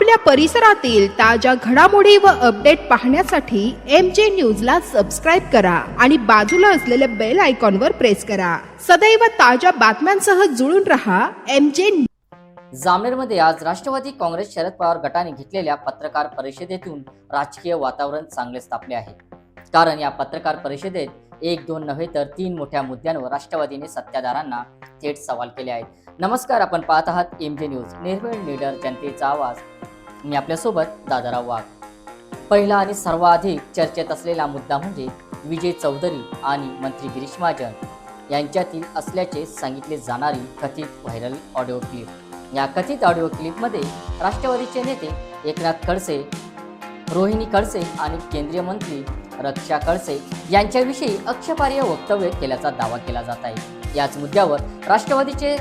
आपल्या परिसरातील ताज्या घडामोडी व अपडेट पाहण्यासाठी MJ न्यूजला सबस्क्राईब करा आणि बाजूला असलेल्या बेल आयकॉनवर प्रेस करा. सदैव ताज्या बातम्यांसह जुळून रहा MJ. जामनेरमध्ये आज राष्ट्रवादी काँग्रेस शरद पवार गटाने घेतलेल्या पत्रकार परिषदेतून राजकीय वातावरण चांगलेच तापले आहे. कारण या पत्रकार परिषदेत एक दोन नव्हे तर तीन मोठ्या मुद्द्यांवर राष्ट्रवादीने सत्ताधाऱ्यांना थेट सवाल केले आहेत. नमस्कार, आपण पाहत आहात MJ न्यूज, निर्भीड लीडर, जनतेचा आवाज. मी आपल्यासोबत दादाराव वाघ. पहिला आणि सर्वाधिक चर्चेत असलेला मुद्दा म्हणजे विजय चौधरी आणि मंत्री गिरीश महाजन यांच्यातील असल्याचे सांगितले जाणारी कथित व्हायरल ऑडिओ क्लिप. या कथित ऑडिओ क्लिपमध्ये राष्ट्रवादीचे नेते एकनाथ खडसे, रोहिणी खडसे आणि केंद्रीय मंत्री रक्षा खडसे यांच्याविषयी आक्षेपार्ह वक्तव्य केल्याचा दावा केला जात आहे. याच मुद्द्यावर राष्ट्रवादीचे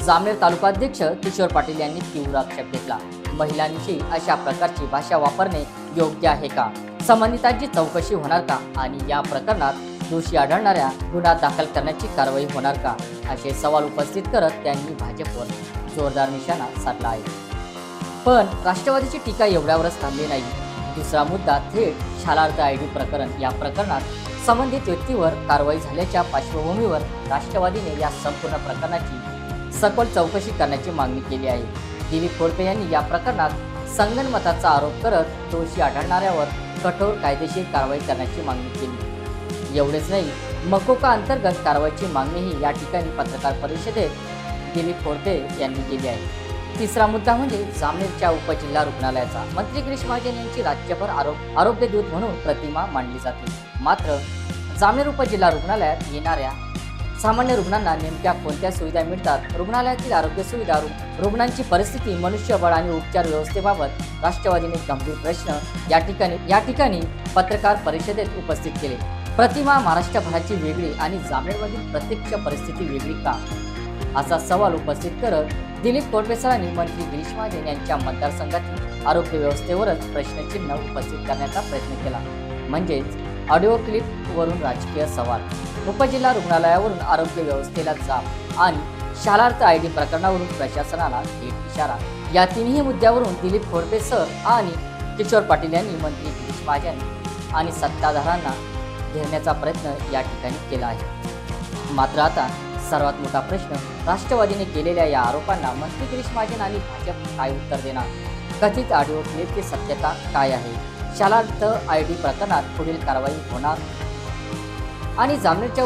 जामनेर तालुकाध्यक्ष किशोर पाटील यांनी तीव्र आक्षेप घेतला. महिलांविषयी अशा प्रकारची भाषा वापरणे योग्य आहे का? संबंधितांची चौकशी होणार का? आणि या प्रकरणात दोषी आढळणाऱ्या गुन्हा दाखल करण्याची कारवाई होणार का? असे सवाल उपस्थित करत त्यांनी भाजपवर जोरदार निशाणा साधला आहे. पण राष्ट्रवादीची टीका एवढ्यावरच थांबली नाही. दुसरा मुद्दा थेट शालार्थ ID प्रकरण. या प्रकरणात संबंधित व्यक्तीवर कारवाई झाल्याच्या पार्श्वभूमीवर राष्ट्रवादीने या संपूर्ण प्रकरणाची सखोल चौकशी करण्याची मागणी केली आहे. दिलीप खोडके यांनी या प्रकरणात संगनमताचा आरोप करत दोषी आढळणाऱ्यावर कठोर कायदेशीर कारवाई करण्याची मागणी केली. एवढेच नाही, मकोका अंतर्गत कारवाईची मागणीही या ठिकाणी पत्रकार परिषदेत दिलीप खोडके यांनी केली आहे. तिसरा मुद्दा म्हणजे जामनेरच्या उपजिल्हा रुग्णालयाचा. मंत्री गिरीश महाजन यांची राज्यभर आरोग्य दूत म्हणून प्रतिमा मांडली जाते. मात्र जामनेर उपजिल्हा रुग्णालयात येणाऱ्या सामान्य रुग्णांना नेमक्या कोणत्या सुविधा मिळतात? रुग्णालयातील आरोग्य सुविधा, रुग्णांची परिस्थिती, मनुष्यबळ आणि उपचार व्यवस्थेबाबत राष्ट्रवादीने गंभीर प्रश्न या ठिकाणी पत्रकार परिषदेत उपस्थित केले. प्रतिमा महाराष्ट्रभराची वेगळी आणि जामनेरमधील प्रत्यक्ष परिस्थिती वेगळी का? असा सवाल उपस्थित करत दिलीप खोडके सरांनी मंत्री गिरीश महाजन यांच्या मतदारसंघातील आरोग्य व्यवस्थेवरच प्रश्नचिन्ह उपस्थित करण्याचा प्रयत्न केला. म्हणजेच ऑडिओ क्लिपवरून राजकीय सवाल, उपजिल्हा रुग्णालयावरून आरोग्य व्यवस्थेला जाब आणि शालार्थ ID प्रकरणावरून प्रशासनाला थेट इशारा. या तिन्ही मुद्द्यावरून दिलीप खोडके सर आणि किशोर पाटील यांनी मंत्री गिरीश महाजन आणि सत्ताधाऱ्यांना घेरण्याचा प्रयत्न या ठिकाणी केला आहे. मात्र आता सर्वात मोठा प्रश्न, राष्ट्रवादीने केलेल्या या आरोपांना मंत्री गिरीश महाजन आणि भाजप काय उत्तर देणार? कथित ऑडिओ क्लिपची सत्यता काय आहे? शालार्थ ID प्रकरणात पुढील कारवाई होणार? आणि जामनेरच्या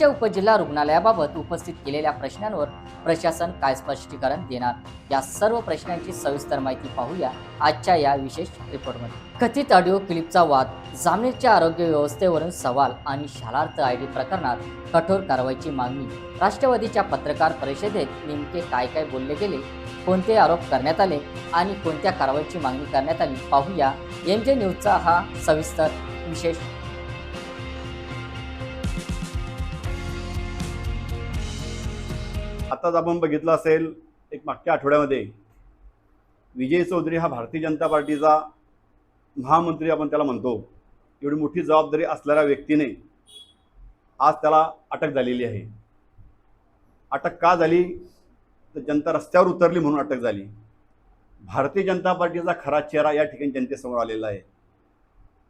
उपजिल्हा रुग्णालयाबाबत उपस्थित केलेल्या प्रश्नांवर प्रशासन काय स्पष्टीकरण देणार? या सर्व प्रश्नांची सविस्तर माहिती पाहूया आजच्या या विशेष रिपोर्टमध्ये. कथित ऑडिओ क्लिपचा वाद, जामनेरच्या आरोग्य व्यवस्थेवरून सवाल आणि शालार्थ ID प्रकरणात कठोर कारवाईची मागणी. राष्ट्रवादीच्या पत्रकार परिषदेत नेमके काय काय बोलले गेले, कोणते आरोप करण्यात आले आणि कोणत्या कारवाईची मागणी करण्यात आली, पाहूया MJ न्यूजचा हा सविस्तर विशेष. आताच आपण बघितलं असेल, एक मागच्या आठवड्यामध्ये विजय चौधरी हा भारतीय जनता पार्टीचा महामंत्री आपण त्याला म्हणतो, एवढी मोठी जबाबदारी असलेल्या व्यक्तीने आज त्याला अटक झालेली आहे. अटक का झाली तर जनता रस्त्यावर उतरली म्हणून अटक झाली. भारतीय जनता पार्टीचा खरा चेहरा या ठिकाणी जनतेसमोर आलेला आहे.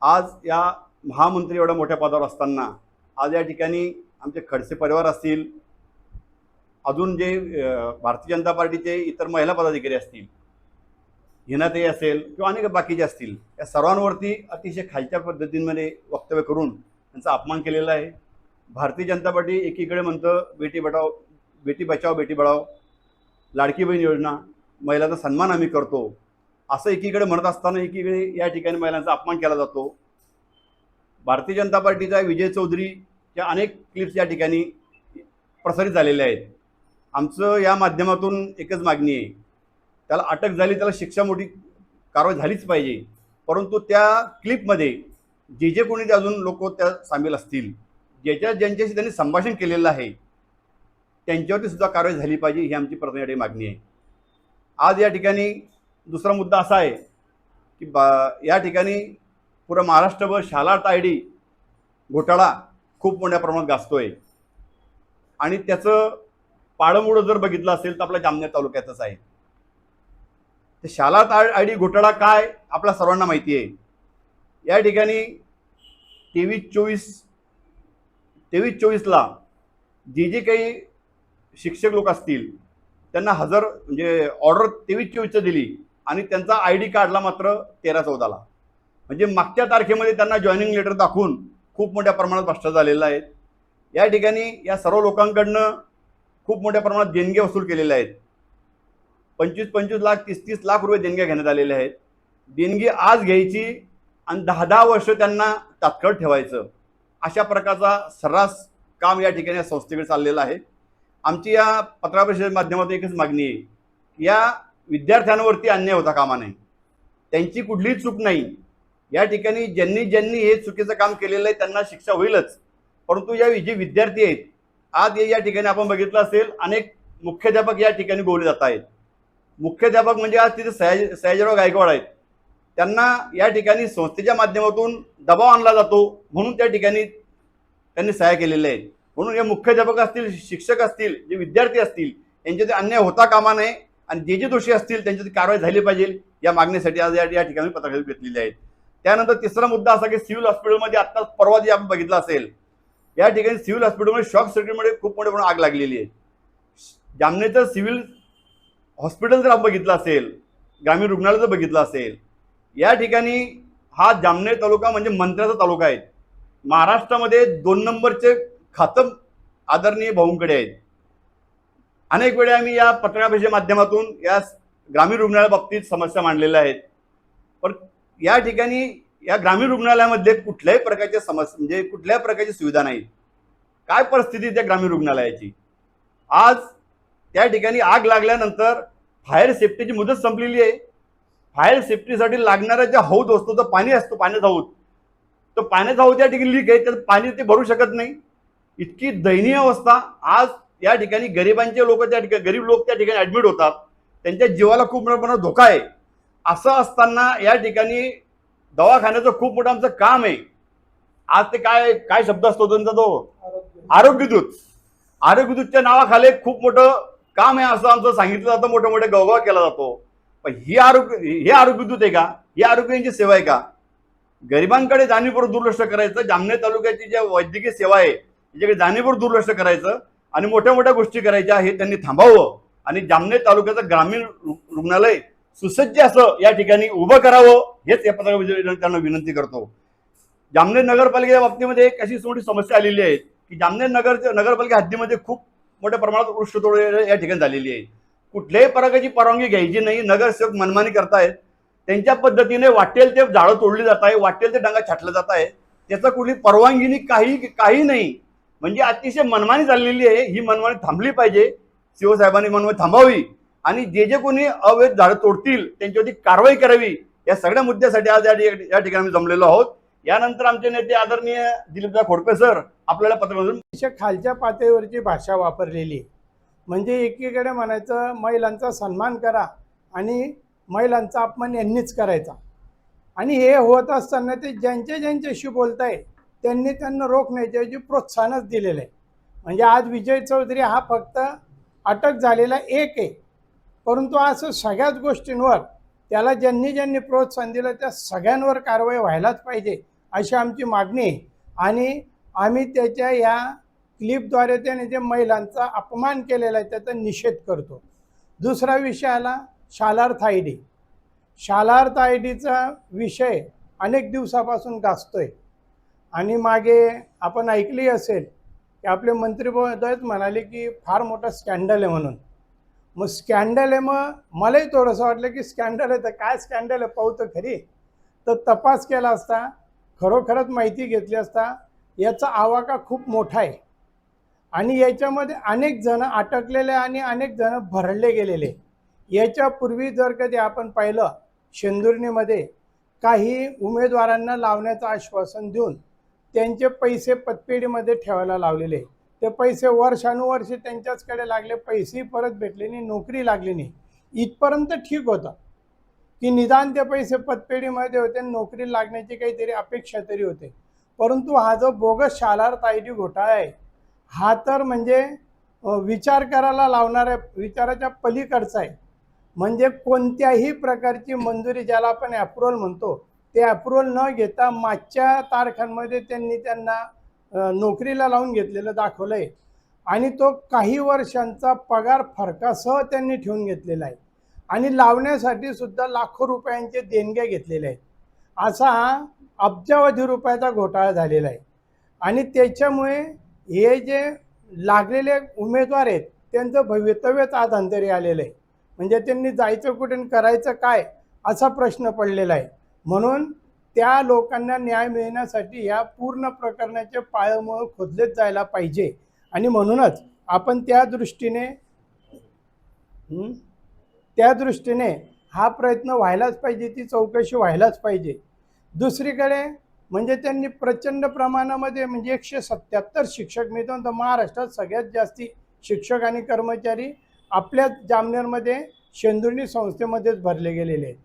आज या महामंत्री एवढ्या मोठ्या पदावर असताना आज या ठिकाणी आमचे खडसे परिवार असतील, अजून जे भारतीय जनता पार्टीचे इतर महिला पदाधिकारी असतील, हिनाताई असेल किंवा अनेक बाकीचे असतील, या सर्वांवरती अतिशय खालच्या पद्धतीमध्ये वक्तव्य करून त्यांचा अपमान केलेला आहे. भारतीय जनता पार्टी एकीकडे म्हणतं बेटी बचाओ बेटी पढाओ, लाडकी बहीण योजना, महिलांचा सन्मान आम्ही करतो, असं एकीकडे म्हणत असताना एकीकडे या ठिकाणी महिलांचा अपमान केला जातो. भारतीय जनता पार्टीचा विजय चौधरीच्या अनेक क्लिप्स या ठिकाणी प्रसारित झालेल्या आहेत. आमचं या माध्यमातून एकच मागणी आहे, त्याला अटक झाली, त्याला शिक्षा, मोठी कारवाई झालीच पाहिजे. परंतु त्या क्लिपमध्ये जे कोणी अजून लोक त्या सामील असतील, ज्यांच्याशी त्यांनी संभाषण केलेलं आहे, त्यांच्यावरती सुद्धा कारवाई झाली पाहिजे, ही आमची प्रथम मागणी आहे. आज या ठिकाणी दुसरा मुद्दा असा आहे की या ठिकाणी पुरा महाराष्ट्रभर शालार्थ ID घोटाळा खूप मोठ्या प्रमाणात गाजतोय. आणि त्याचं पाळंमुळं जर बघितलं असेल तर आपल्या जामनेर तालुक्यातच आहे. ते शाला आयडी घोटाळा काय आपल्या सर्वांना माहिती आहे. या ठिकाणी 23-24ला जे काही शिक्षक लोक असतील त्यांना हजर म्हणजे ऑर्डर 23-24चं दिली आणि त्यांचा ID काढला मात्र 13-14ला. म्हणजे मागच्या तारखेमध्ये त्यांना जॉईनिंग लेटर दाखवून खूप मोठ्या प्रमाणात भ्रष्टाचार झालेला आहे. या ठिकाणी या सर्व लोकांकडनं खूप मोठ्या प्रमाणात देणगे वसूल केलेले आहेत. 25-25 लाख 30-30 लाख रुपये देणग्या घेण्यात आलेल्या आहेत. देणगी आज घ्यायची आणि 10-10 वर्ष त्यांना तात्काळ ठेवायचं, अशा प्रकारचा सर्रास काम या ठिकाणी या संस्थेकडे चाललेलं आहे. आमची या पत्रकार परिषदेच्या माध्यमातून एकच मागणी आहे की या विद्यार्थ्यांवरती अन्याय होता कामा नये. त्यांची कुठलीही चूक नाही. या ठिकाणी ज्यांनी हे चुकीचं काम केलेलं आहे त्यांना शिक्षा होईलच, परंतु या जे विद्यार्थी आहेत आज या ठिकाणी आपण बघितलं असेल अनेक मुख्याध्यापक या ठिकाणी बोलले जात आहेत. मुख्याध्यापक म्हणजे आज तिथे सयाजीराव गायकवाड आहेत, त्यांना या ठिकाणी संस्थेच्या माध्यमातून दबाव आणला जातो म्हणून त्या ठिकाणी त्यांनी सह्या केलेल्या आहेत. म्हणून हे मुख्याध्यापक असतील, शिक्षक असतील, जे विद्यार्थी असतील यांच्यात अन्याय होता कामा नये आणि जे दोषी असतील त्यांच्यावर कारवाई झाली पाहिजे या मागणीसाठी आज या ठिकाणी पत्रकार घेतलेली आहेत. त्यानंतर तिसरा मुद्दा असा की सिव्हिल हॉस्पिटलमध्ये आत्ताच परवा जे आपण बघितलं असेल, या ठिकाणी सिव्हिल हॉस्पिटलमध्ये शॉक सर्किटमुळे खूप मोठ्या प्रमाणात आग लागलेली आहे. जामनेरचं सिव्हिल हॉस्पिटल जर आपण बघितलं असेल, ग्रामीण रुग्णालय जर बघितलं असेल, या ठिकाणी हा जामनेर तालुका म्हणजे मंत्र्याचा तालुका आहे. महाराष्ट्रामध्ये 2 नंबरचे खातं आदरणीय भाऊंकडे आहेत. अनेक वेळा आम्ही या पत्रकार परिषदेच्या माध्यमातून या ग्रामीण रुग्णालयाबाबतीत समस्या मांडलेल्या आहेत, पण या ठिकाणी या ग्रामीण रुग्णालयामध्ये कुठल्याही प्रकारच्या समस्या म्हणजे कुठल्याही प्रकारची सुविधा नाही. काय परिस्थिती त्या ग्रामीण रुग्णालयाची? आज त्या ठिकाणी आग लागल्यानंतर फायर सेफ्टीची मुदत संपलेली आहे. फायर सेफ्टीसाठी लागणारा जे हौद असतो तो पाणी असतो, पाण्याचा हौद, तो पाण्याचा हौद या ठिकाणी लीक आहे, तर पाणी ते भरू शकत नाही. इतकी दयनीय अवस्था. आज या ठिकाणी गरिबांचे लोक त्या ठिकाणी गरीब लोक त्या ठिकाणी ऍडमिट होतात, त्यांच्या जीवाला खूप मोठा प्रमाणात धोका आहे. असं असताना या ठिकाणी दवाखान्याचं खूप मोठं आमचं काम आहे. आज ते काय काय शब्द असतो त्यांचा, तो आरोग्यदूत. आरोग्यदूतच्या नावाखाली खूप मोठं काम आहे असं आमचं सांगितलं जातं, मोठे मोठे गवगवा केला जातो. पण हे आरोग्यदूत आहे का? ही आरोग्याची सेवा आहे का? गरिबांकडे जाणीवपूर्वक दुर्लक्ष करायचं. जामनेर तालुक्याची ज्या वैद्यकीय सेवा आहे त्याच्याकडे जाणीवपूर्वक दुर्लक्ष करायचं आणि मोठ्या मोठ्या गोष्टी करायच्या हे त्यांनी थांबावं आणि जामनेर तालुक्याचं ग्रामीण रुग्णालय सुसज्ज असं या ठिकाणी उभं करावं, हेच या पत्रकार त्यांना विनंती करतो. जामनेर नगरपालिकेच्या बाबतीमध्ये एक अशी मोठी समस्या आलेली आहे की जामनेर नगरपालिका हद्दीमध्ये खूप मोठ्या प्रमाणात वृक्षतोड या ठिकाणी झालेली आहे. कुठल्याही प्रकारची परवानगी घ्यायची नाही. नगरसेवक मनमानी करतायत, त्यांच्या पद्धतीने वाटेल ते झाडं तोडली जात आहे, वाटेल ते डांगा छाटला जात आहे. त्याचा कुठली परवानगी काही नाही. म्हणजे अतिशय मनमानी चाललेली आहे. ही मनमानी थांबली पाहिजे. शिवसाहेबांनी मनमानी थांबावी आणि जे कोणी अवैध झाडं तोडतील त्यांच्यावरती कारवाई करावी. या सगळ्या मुद्द्यासाठी आज या ठिकाणी जमलेलो आहोत. यानंतर आमचे नेते आदरणीय दिलीपदा खोडके सर आपल्याला पत्रकारांना खालच्या पातळीवरची भाषा वापरलेली आहे. म्हणजे एकीकडे म्हणायचं महिलांचा सन्मान करा आणि महिलांचा अपमान यांनीच करायचा. आणि हे होत असताना ते ज्यांच्याशी बोलताय त्यांना रोखण्याची प्रोत्साहनच दिलेलं आहे. म्हणजे आज विजय चौधरी हा फक्त अटक झालेला एक आहे, परंतु असं सगळ्याच गोष्टींवर त्याला ज्यांनी प्रोत्साहन दिलं त्या सगळ्यांवर कारवाई व्हायलाच पाहिजे अशी आमची मागणी आहे. आणि आम्ही त्याच्या या क्लिपद्वारे त्याने जे महिलांचा अपमान केलेला आहे त्याचा निषेध करतो. दुसरा विषय आला शालार्थ ID. शालार्थ IDचा विषय अनेक दिवसापासून गाजतोय आणि मागे आपण ऐकली असेल की आपले मंत्री महोदयच म्हणाले की फार मोठा स्कॅन्डल आहे म्हणून. मग स्कॅन्डल आहे, मग मलाही थोडंसं वाटलं की स्कॅन्डल आहे तर काय स्कॅन्डल आहे पाहू तर खरी. तर तपास केला असता, खरोखरच माहिती घेतली असता याचा आवाका खूप मोठा आहे आणि याच्यामध्ये अनेक जण अटकलेले आणि अनेक जण भरडले गेलेले. याच्यापूर्वी जर कधी आपण पाहिलं शेंदुर्णीमध्ये काही उमेदवारांना लावण्याचं आश्वासन देऊन त्यांचे पैसे पतपेढीमध्ये ठेवायला लावलेले. ते पैसे वर्षानुवर्षे त्यांच्याचकडे लागले, पैसेही परत भेटले नाही, नोकरी लागली नाही. इथपर्यंत ठीक होतं की निदान ते पैसे पतपेढीमध्ये होते, नोकरी लागण्याची काहीतरी अपेक्षा तरी होते. परंतु हा जो बोगस शालार्थ ID घोटाळा आहे हा तर म्हणजे विचार करायला लावणाऱ्या विचाराच्या पलीकडचा आहे. म्हणजे कोणत्याही प्रकारची मंजुरी, ज्याला आपण ॲप्रुव्हल म्हणतो, ते ॲप्रुव्हल न घेता मागच्या तारखांमध्ये त्यांना नोकरीला लावून घेतलेलं दाखवलं आहे. आणि तो काही वर्षांचा पगार फरकासह त्यांनी ठेवून घेतलेला आहे. आणि लावण्यासाठी सुद्धा लाखो रुपयांचे देणग्या घेतलेले आहेत. असा हा अब्जावधी रुपयाचा घोटाळा झालेला आहे. आणि त्याच्यामुळे हे जे लागलेले उमेदवार आहेत त्यांचं भवितव्यच आज अंधारी आलेलं आहे. म्हणजे त्यांनी जायचं कुठे आणि करायचं काय असा प्रश्न पडलेला आहे. म्हणून त्या लोकांना न्याय मिळण्यासाठी या पूर्ण प्रकरणाचे पाळमुळं खोदलेच जायला पाहिजे. आणि म्हणूनच आपण त्या दृष्टीने हा प्रयत्न व्हायलाच पाहिजे, ती चौकशी व्हायलाच पाहिजे. दुसरीकडे म्हणजे त्यांनी प्रचंड प्रमाणामध्ये म्हणजे 177 शिक्षक मिळतो, तर महाराष्ट्रात सगळ्यात जास्ती शिक्षक आणि कर्मचारी आपल्या जामनेरमध्ये शेंदुर्णी संस्थेमध्येच भरले गेलेले आहेत.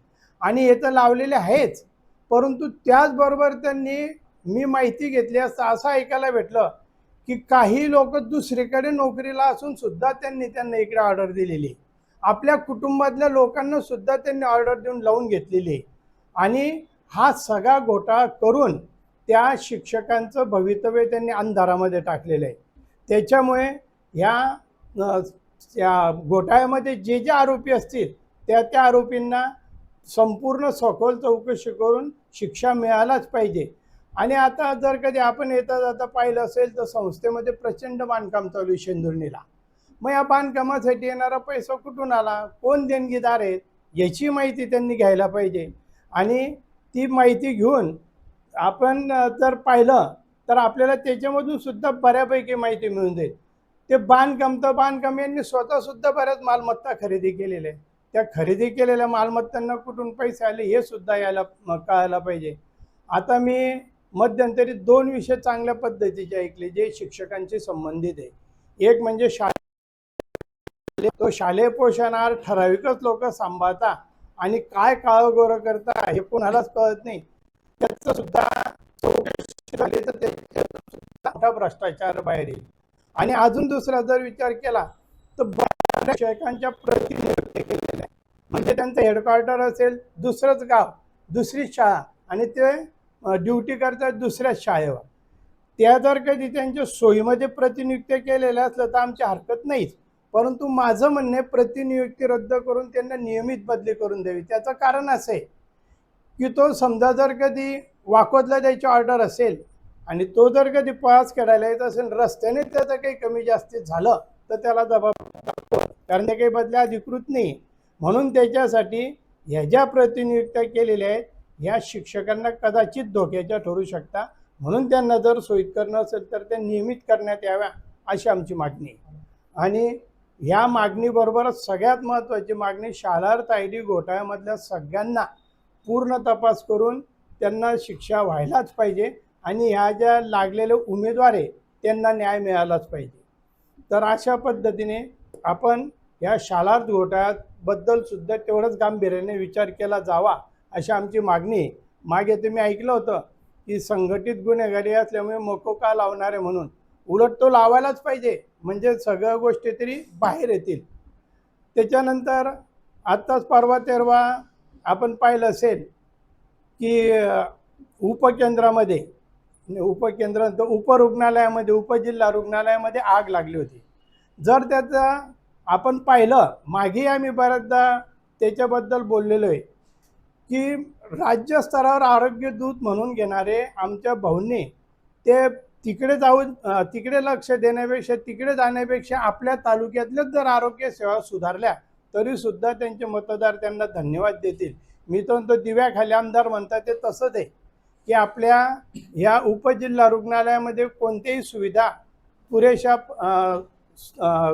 आणि हे तर लावलेले आहेच, परंतु त्याचबरोबर त्यांनी, मी माहिती घेतली असता असं ऐकायला भेटलं की काही लोक दुसरीकडे नोकरीला असून सुद्धा त्यांना इकडे ऑर्डर दिलेली, आपल्या कुटुंबातल्या लोकांना सुद्धा त्यांनी ऑर्डर देऊन लावून घेतलेली. आणि हा सगळा घोटाळा करून त्या शिक्षकांचं भवितव्य त्यांनी अंधारामध्ये टाकलेलं आहे. त्याच्यामुळे या घोटाळ्यामध्ये जे आरोपी असतील त्या आरोपींना संपूर्ण सखोल चौकशी करून शिक्षा मिळायलाच पाहिजे. आणि आता जर कधी आपण येता जाता पाहिलं असेल तर संस्थेमध्ये प्रचंड बांधकाम चालू आहे शेंदुर्णीला. मग या बांधकामासाठी येणारा पैसा कुठून आला, कोण देणगीदार आहेत, याची माहिती त्यांनी घ्यायला पाहिजे. आणि ती माहिती घेऊन आपण जर पाहिलं तर आपल्याला त्याच्यामधून सुद्धा बऱ्यापैकी माहिती मिळून जाईल. ते बांधकाम यांनी स्वतःसुद्धा बऱ्याच मालमत्ता खरेदी केलेल्या आहे. त्या खरेदी केलेल्या मालमत्तांना कुठून पैसे आले हे सुद्धा कळायला पाहिजे. आता मी मध्यंतरी 2 विषय चांगल्या पद्धतीचे ऐकले जे शिक्षकांशी संबंधित आहे. एक म्हणजे शालेय पोषणाहार ठराविकच लोक सांभाळता आणि काय काळगोरं करता हे कोणालाच कळत नाही. त्याचं सुद्धा चौकशी झाली तर त्याचा मोठा भ्रष्टाचार बाहेर येईल. आणि अजून दुसरा जर विचार केला तर बऱ्याच शिक्षकांच्या प्रतिनियुक्ती केलेल्या आहे. म्हणजे त्यांचं हेडक्वार्टर असेल दुसरंच गाव, दुसरी शाळा, आणि ते ड्युटी करतात दुसऱ्याच शाळेवर. त्या जर कधी त्यांच्या सोयीमध्ये प्रतिनियुक्ती केलेल्या असलं तर आमची हरकत नाहीच, परंतु माझं म्हणणे प्रतिनियुक्ती रद्द करून त्यांना नियमित बदली करून द्यावी. त्याचं कारण असं आहे की तो समजा जर कधी वाकोदला द्यायची ऑर्डर असेल आणि तो जर कधी पळस करायला येत असेल, रस्त्याने त्याचं काही कमी जास्तीत झालं तर त्याला जबाबदार, कारण ते काही बदल्या अधिकृत नाही. म्हणून त्याच्यासाठी ह्या ज्या प्रतिनियुक्त्या केलेल्या आहेत ह्या शिक्षकांना कदाचित धोक्याच्या ठरू शकता. म्हणून त्यांना जर सोयीस्कर नसेल तर त्या नियमित करण्यात याव्या अशी आमची मागणी आहे. आणि ह्या मागणीबरोबरच सगळ्यात महत्त्वाची मागणी शालार्थ ID घोटाळ्यामधल्या सगळ्यांना पूर्ण तपास करून त्यांना शिक्षा व्हायलाच पाहिजे. आणि ह्या ज्या लागलेले उमेदवार आहे त्यांना न्याय मिळालाच पाहिजे. तर अशा पद्धतीने आपण या शालार्थ घोटाळ्याबद्दल सुद्धा तेवढंच गांभीर्याने विचार केला जावा अशी आमची मागणी आहे. मागे तुम्ही ऐकलं होतं की संघटित गुन्हेगारी असल्यामुळे मकोका लावणारे म्हणून, उलट तो लावायलाच पाहिजे, म्हणजे सगळ्या गोष्टी तरी बाहेर येतील. त्याच्यानंतर आत्ताच परवा तेरवा आपण पाहिलं असेल की उपरुग्णालयामध्ये, उपजिल्हा रुग्णालयामध्ये आग लागली होती. जर त्याचा आपण पाहिलं, मागे आम्ही बऱ्याचदा त्याच्याबद्दल बोललेलो आहे की राज्य स्तरावर आरोग्य दूत म्हणून घेणारे आमच्या भाऊंनी ते तिकडे लक्ष देण्यापेक्षा, तिकडे जाण्यापेक्षा आपल्या तालुक्यातल्याच जर आरोग्य सेवा सुधारल्या तरीसुद्धा त्यांचे मतदार त्यांना धन्यवाद देतील. मी तर दिव्याखाली आमदार म्हणतात ते तसंच आहे की आपल्या ह्या उपजिल्हा रुग्णालयामध्ये कोणत्याही सुविधा पुरेशा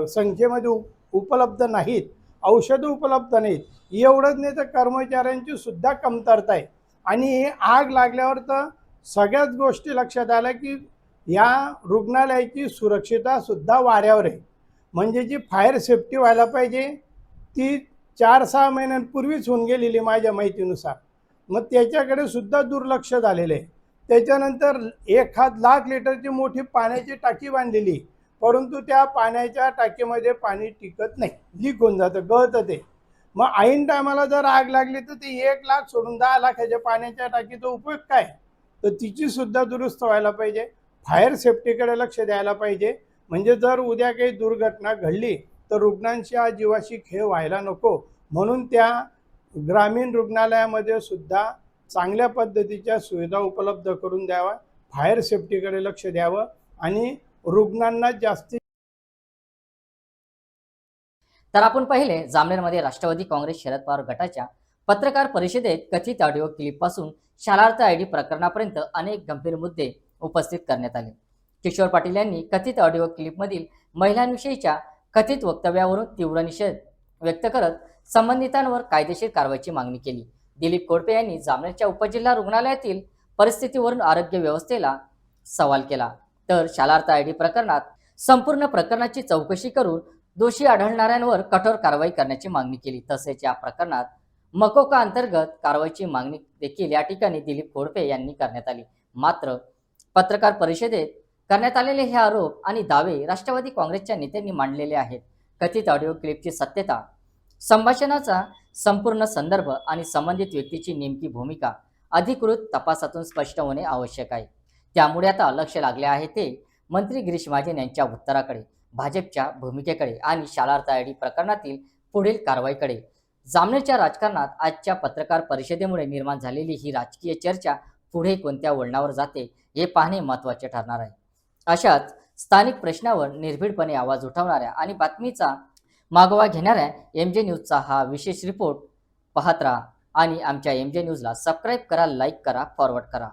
संख्येमध्ये उपलब्ध नाहीत, औषधं उपलब्ध नाहीत. एवढंच नाही तर कर्मचाऱ्यांची सुद्धा कमतरता आहे. आणि आग लागल्यावर तर सगळ्याच गोष्टी लक्षात आल्या की या रुग्णालयाची सुरक्षितता सुद्धा वाऱ्यावर आहे. म्हणजे जी फायर सेफ्टी व्हायला पाहिजे ती 4-6 महिन्यांपूर्वीच होऊन गेलेली माझ्या माहितीनुसार. मग त्याच्याकडे सुद्धा दुर्लक्ष झालेलं आहे. त्याच्यानंतर 1 लाख लिटरची मोठी पाण्याची टाकी बांधलेली, परंतु त्या पाण्याच्या टाकीमध्ये पाणी टिकत नाही, लीक होऊन जातं, गळतं ते. मग ऐन टायमाला जर आग लागली तर ते 1 लाख सोडून 10 लाखाच्या पाण्याच्या टाकीचा उपयोग काय? तर तिची सुद्धा दुरुस्त व्हायला पाहिजे. फायर सेफ्टीकडे लक्ष द्यायला पाहिजे. म्हणजे जर उद्या काही दुर्घटना घडली तर रुग्णांच्या जीवाशी खेळ व्हायला नको, म्हणून त्या ग्रामीण रुग्णालयामध्ये सुद्धा चांगल्या पद्धतीच्या सुविधा उपलब्ध करून द्यावा, फायर सेफ्टीकडे लक्ष द्यावं आणि रुग्णांना जास्तीत तर आपण पाहिले जामनेरमध्ये राष्ट्रवादी काँग्रेस शरद पवार गटाच्या पत्रकार परिषदेत कथित ऑडिओ क्लिपपासून शालार्थ आयडी प्रकरणापर्यंत अनेक गंभीर मुद्दे उपस्थित करण्यात आले. किशोर पाटील यांनी कथित ऑडिओ क्लिपमधील महिलांविषयीच्या कथित वक्तव्यावरून तीव्र निषेध व्यक्त करत संबंधितांवर कायदेशीर कारवाईची मागणी केली. दिलीप कोडपे यांनी जामनेरच्या उपजिल्हा रुग्णालयातील परिस्थितीवरून आरोग्य व्यवस्थेला सवाल केला. तर शालार्थ आयडी प्रकरणात संपूर्ण प्रकरणाची चौकशी करून दोषी आढळणाऱ्यांवर कठोर कारवाई करण्याची मागणी केली. तसेच या प्रकरणात मकोका अंतर्गत कारवाईची मागणी देखील या ठिकाणी दिलीप कोडपे यांनी करण्यात आली. मात्र पत्रकार परिषदेत करण्यात आलेले हे आरोप आणि दावे राष्ट्रवादी काँग्रेसच्या नेत्यांनी मांडलेले आहेत. कथित ऑडिओ क्लिपची सत्यता, संभाषणाचा संपूर्ण संदर्भ आणि संबंधित व्यक्तीची नेमकी भूमिका अधिकृत तपासातून स्पष्ट होणे आवश्यक आहे. त्यामुळे आता लक्ष लागले आहे ते मंत्री गिरीश महाजन यांच्या उत्तराकडे, भाजपच्या भूमिकेकडे आणि शालार्थ आयडी प्रकरणातील पुढील कारवाईकडे. जामनेरच्या राजकारणात आजच्या पत्रकार परिषदेमुळे निर्माण झालेली ही राजकीय चर्चा पुढे कोणत्या वळणावर जाते हे पाहणे महत्त्वाचे ठरणार आहे. अशाच स्थानिक प्रश्नावर निर्भीडपणे आवाज उठवणाऱ्या आणि बातमीचा मागोवा घेणाऱ्या MJ न्यूजचा हा विशेष रिपोर्ट पाहत राहा आणि आमच्या MJ न्यूजला सबस्क्राईब करा, लाईक करा, फॉरवर्ड करा.